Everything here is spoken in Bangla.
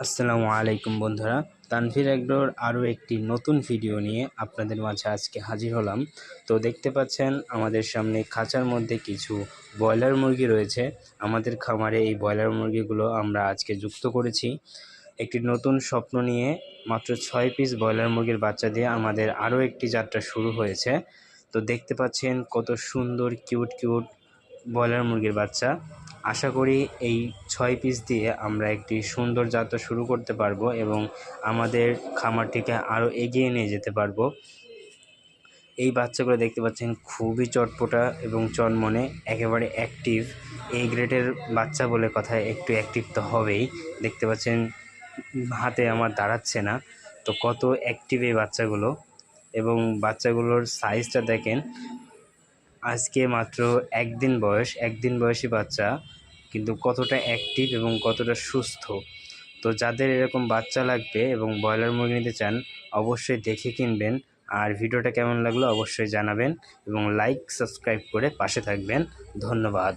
আসসালামু আলাইকুম বন্ধুরা, তানভীর এগ্রোর আরও একটি নতুন ভিডিও নিয়ে আপনাদের মাঝে আজকে হাজির হলাম। তো দেখতে পাচ্ছেন আমাদের সামনে খাঁচার মধ্যে কিছু ব্রয়লার মুরগি রয়েছে। আমাদের খামারে এই ব্রয়লার মুরগিগুলো আমরা আজকে যুক্ত করেছি। একটি নতুন স্বপ্ন নিয়ে মাত্র 6 পিস ব্রয়লার মুরগির বাচ্চা দিয়ে আমাদের আরও একটি যাত্রা শুরু হয়েছে। তো দেখতে পাচ্ছেন কত সুন্দর কিউট কিউট ব্রয়লার মুরগির বাচ্চা। আশা করি এই 6 পিস দিয়ে আমরা একটি সুন্দর যাত্রা শুরু করতে পারবো এবং আমাদের খামারটিকে আরও এগিয়ে নিয়ে যেতে পারবো। এই বাচ্চাগুলো দেখতে পাচ্ছেন খুবই চটপটা এবং চনমনে, একেবারে অ্যাক্টিভ। এই গ্রেডের বাচ্চা বলে কথা, একটু অ্যাক্টিভ তো হবেই। দেখতে পাচ্ছেন হাতে আমার দাঁড়াচ্ছে না, তো কত অ্যাক্টিভ এই বাচ্চাগুলো। এবং বাচ্চাগুলোর সাইজটা দেখেন, আজকে মাত্র একদিন বয়সী বাচ্চা, কিন্তু কতটা অ্যাক্টিভ এবং কতটা সুস্থ। তো যাদের এরকম বাচ্চা লাগবে এবং ব্রয়লার মুরগি নিতে চান, অবশ্যই দেখে কিনবেন। আর ভিডিওটা কেমন লাগলো অবশ্যই জানাবেন এবং লাইক সাবস্ক্রাইব করে পাশে থাকবেন। ধন্যবাদ।